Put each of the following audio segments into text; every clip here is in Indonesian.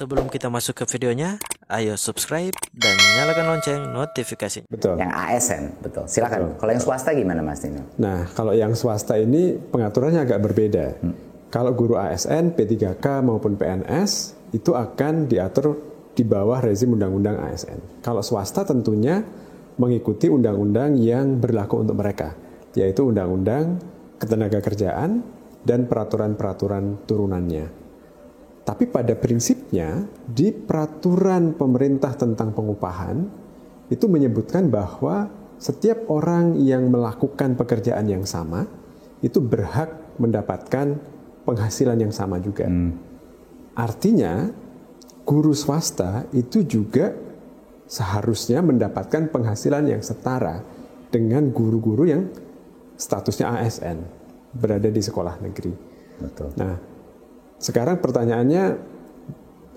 Sebelum kita masuk ke videonya, ayo subscribe dan nyalakan lonceng notifikasi. Betul. Yang ASN, betul. Silakan. Betul. Kalau yang swasta gimana, Mas Tino? Nah, kalau yang swasta ini pengaturannya agak berbeda. Kalau guru ASN, P3K maupun PNS itu akan diatur di bawah rezim undang-undang ASN. Kalau swasta tentunya mengikuti undang-undang yang berlaku untuk mereka, yaitu undang-undang ketenagakerjaan dan peraturan-peraturan turunannya. Tapi pada prinsipnya, di peraturan pemerintah tentang pengupahan, itu menyebutkan bahwa setiap orang yang melakukan pekerjaan yang sama, itu berhak mendapatkan penghasilan yang sama juga. Artinya, guru swasta itu juga seharusnya mendapatkan penghasilan yang setara dengan guru-guru yang statusnya ASN, berada di sekolah negeri. Betul. Nah, sekarang pertanyaannya,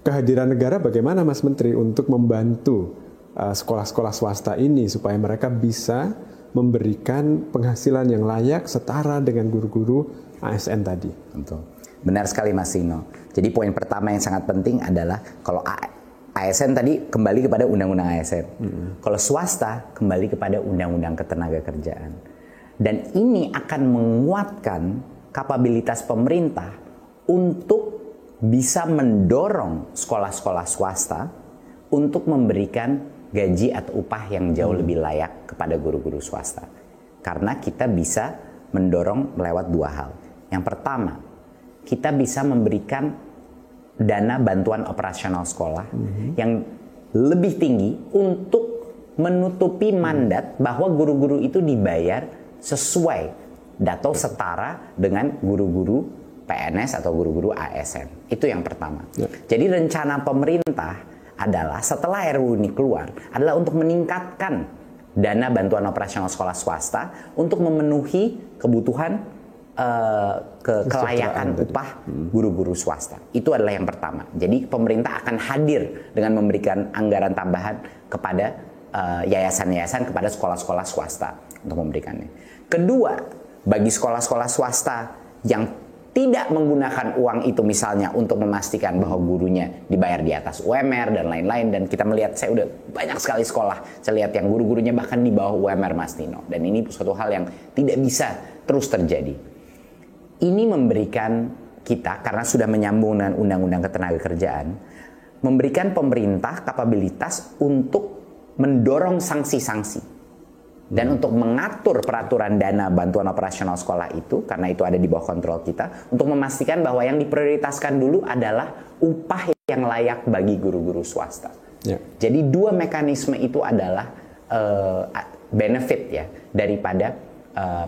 kehadiran negara bagaimana Mas Menteri untuk membantu sekolah-sekolah swasta ini supaya mereka bisa memberikan penghasilan yang layak setara dengan guru-guru ASN tadi? Betul. Benar sekali Mas Tino. Jadi poin pertama yang sangat penting adalah kalau ASN tadi kembali kepada undang-undang ASN. Kalau swasta kembali kepada undang-undang ketenagakerjaan. Dan ini akan menguatkan kapabilitas pemerintah untuk bisa mendorong sekolah-sekolah swasta untuk memberikan gaji atau upah yang jauh lebih layak kepada guru-guru swasta. Karena kita bisa mendorong melewat dua hal. Yang pertama, kita bisa memberikan dana bantuan operasional sekolah yang lebih tinggi untuk menutupi mandat bahwa guru-guru itu dibayar sesuai atau setara dengan guru-guru PNS atau guru-guru ASN. Itu yang pertama. Jadi rencana pemerintah adalah setelah RUU ini keluar adalah untuk meningkatkan dana bantuan operasional sekolah swasta untuk memenuhi kebutuhan kelayakan upah guru-guru swasta. Itu adalah yang pertama. Jadi pemerintah akan hadir dengan memberikan anggaran tambahan kepada yayasan-yayasan, kepada sekolah-sekolah swasta untuk memberikannya. Kedua, bagi sekolah-sekolah swasta yang tidak menggunakan uang itu misalnya untuk memastikan bahwa gurunya dibayar di atas UMR dan lain-lain, dan kita melihat, saya udah banyak sekali sekolah saya lihat yang guru-gurunya bahkan di bawah UMR Mas Tino, dan ini suatu hal yang tidak bisa terus terjadi. Ini memberikan kita, karena sudah menyambung dengan undang-undang ketenagakerjaan, memberikan pemerintah kapabilitas untuk mendorong sanksi-sanksi dan untuk mengatur peraturan dana bantuan operasional sekolah itu, karena itu ada di bawah kontrol kita, untuk memastikan bahwa yang diprioritaskan dulu adalah upah yang layak bagi guru-guru swasta. Jadi dua mekanisme itu adalah benefit ya daripada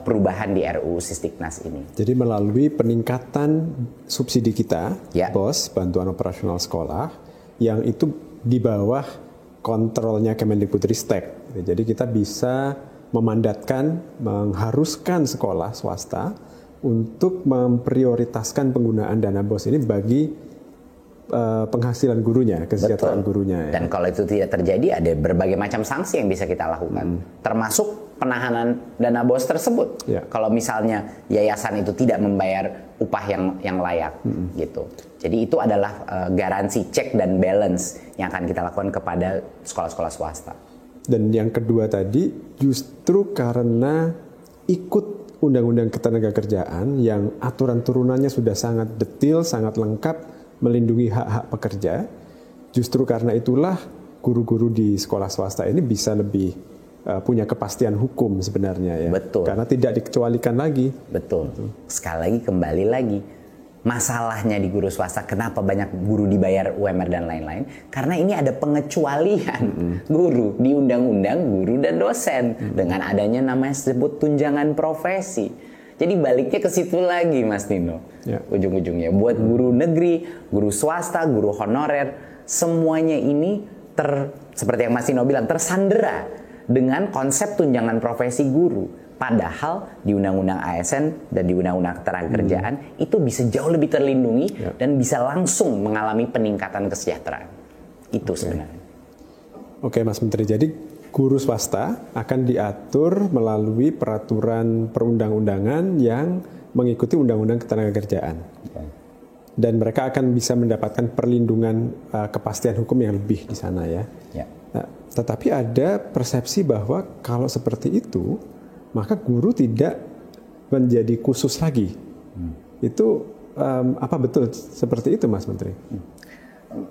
perubahan di RUU Sisdiknas ini. Jadi melalui peningkatan subsidi kita, BOS, bantuan operasional sekolah, yang itu di bawah kontrolnya Kemendikbudristek. Jadi kita bisa memandatkan, mengharuskan sekolah swasta untuk memprioritaskan penggunaan dana BOS ini bagi penghasilan gurunya, kesejahteraan gurunya. Ya. Dan kalau itu tidak terjadi, ada berbagai macam sanksi yang bisa kita lakukan, termasuk penahanan dana BOS tersebut. Kalau misalnya yayasan itu tidak membayar upah yang layak, gitu. Jadi itu adalah garansi check dan balance yang akan kita lakukan kepada sekolah-sekolah swasta. Dan yang kedua tadi, justru karena ikut Undang-Undang Ketenagakerjaan yang aturan turunannya sudah sangat detail, sangat lengkap, melindungi hak-hak pekerja, justru karena itulah guru-guru di sekolah swasta ini bisa lebih punya kepastian hukum sebenarnya ya. Betul. Karena tidak dikecualikan lagi. Betul. Sekali lagi, kembali lagi. Masalahnya di guru swasta, kenapa banyak guru dibayar UMR dan lain-lain? Karena ini ada pengecualian guru di undang-undang guru dan dosen dengan adanya namanya disebut tunjangan profesi. Jadi baliknya ke situ lagi Mas Tino. Ujung-ujungnya buat guru negeri, guru swasta, guru honorer, semuanya ini seperti yang Mas Tino bilang, tersandera dengan konsep tunjangan profesi guru. Padahal di Undang-Undang ASN dan di Undang-Undang Ketenagakerjaan itu bisa jauh lebih terlindungi dan bisa langsung mengalami peningkatan kesejahteraan. Itu sebenarnya. Oke Mas Menteri, jadi guru swasta akan diatur melalui peraturan perundang-undangan yang mengikuti Undang-Undang Ketenagakerjaan. dan mereka akan bisa mendapatkan perlindungan kepastian hukum yang lebih di sana ya. Ya. Nah, tetapi ada persepsi bahwa kalau seperti itu, maka guru tidak menjadi khusus lagi. Itu apa betul seperti itu, Mas Menteri?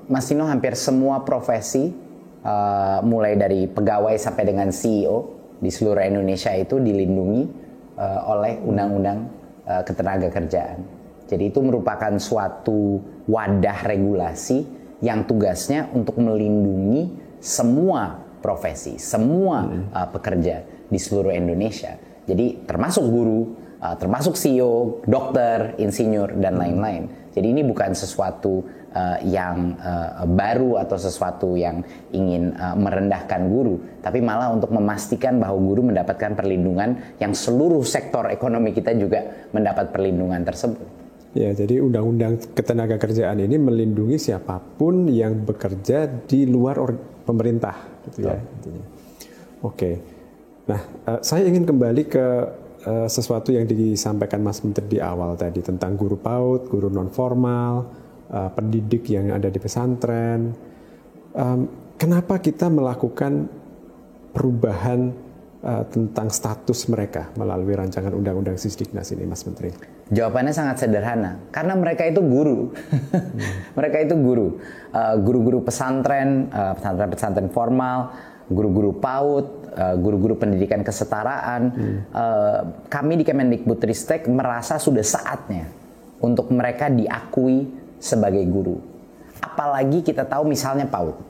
Mas Tino, hampir semua profesi, mulai dari pegawai sampai dengan CEO di seluruh Indonesia itu dilindungi oleh Undang-Undang Ketenagakerjaan. Jadi itu merupakan suatu wadah regulasi yang tugasnya untuk melindungi semua profesi, semua pekerja di seluruh Indonesia. Jadi termasuk guru, termasuk CEO, dokter, insinyur, dan lain-lain. Jadi ini bukan sesuatu yang baru atau sesuatu yang ingin merendahkan guru, tapi malah untuk memastikan bahwa guru mendapatkan perlindungan yang seluruh sektor ekonomi kita juga mendapat perlindungan tersebut. Ya, jadi Undang-Undang Ketenagakerjaan ini melindungi siapapun yang bekerja di luar pemerintah, gitu ya. Intinya. Oke. Nah, saya ingin kembali ke sesuatu yang disampaikan Mas Menteri di awal tadi tentang guru PAUD, guru non formal, pendidik yang ada di pesantren. Kenapa kita melakukan perubahan tentang status mereka melalui rancangan Undang-Undang Sisdiknas ini, Mas Menteri? Jawabannya sangat sederhana, karena mereka itu guru. Mereka itu guru. Guru-guru pesantren, pesantren formal, guru-guru PAUD, guru-guru pendidikan kesetaraan. Kami di Kemendikbudristek merasa sudah saatnya untuk mereka diakui sebagai guru. Apalagi kita tahu misalnya PAUD.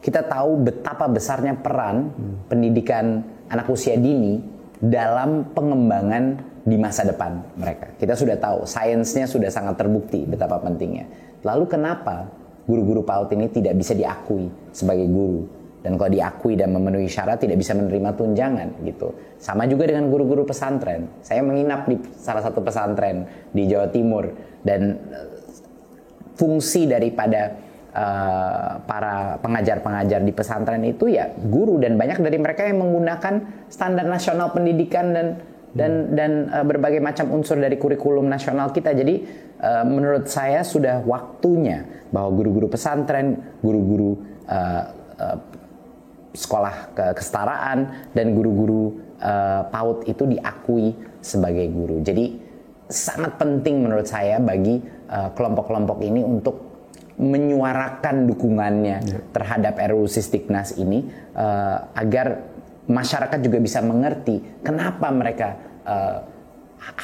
Kita tahu betapa besarnya peran pendidikan anak usia dini dalam pengembangan di masa depan mereka. Kita sudah tahu, sainsnya sudah sangat terbukti betapa pentingnya. Lalu kenapa guru-guru PAUD ini tidak bisa diakui sebagai guru? Dan kalau diakui dan memenuhi syarat tidak bisa menerima tunjangan gitu. Sama juga dengan guru-guru pesantren. Saya menginap di salah satu pesantren di Jawa Timur, dan fungsi daripada para pengajar-pengajar di pesantren itu ya guru, dan banyak dari mereka yang menggunakan standar nasional pendidikan dan berbagai macam unsur dari kurikulum nasional kita. Jadi menurut saya sudah waktunya bahwa guru-guru pesantren, guru-guru sekolah kesetaraan, dan guru-guru PAUD itu diakui sebagai guru. Jadi sangat penting menurut saya bagi kelompok-kelompok ini untuk menyuarakan dukungannya terhadap RUU Sisdiknas ini, agar masyarakat juga bisa mengerti kenapa mereka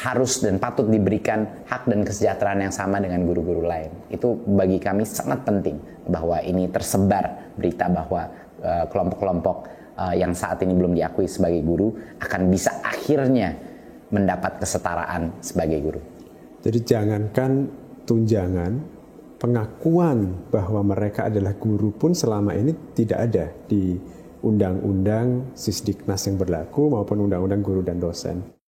harus dan patut diberikan hak dan kesejahteraan yang sama dengan guru-guru lain. Itu bagi kami sangat penting bahwa ini tersebar berita bahwa kelompok-kelompok yang saat ini belum diakui sebagai guru akan bisa akhirnya mendapat kesetaraan sebagai guru. Jadi jangankan tunjangan, pengakuan bahwa mereka adalah guru pun selama ini tidak ada di Undang-Undang Sisdiknas yang berlaku maupun Undang-Undang Guru dan Dosen.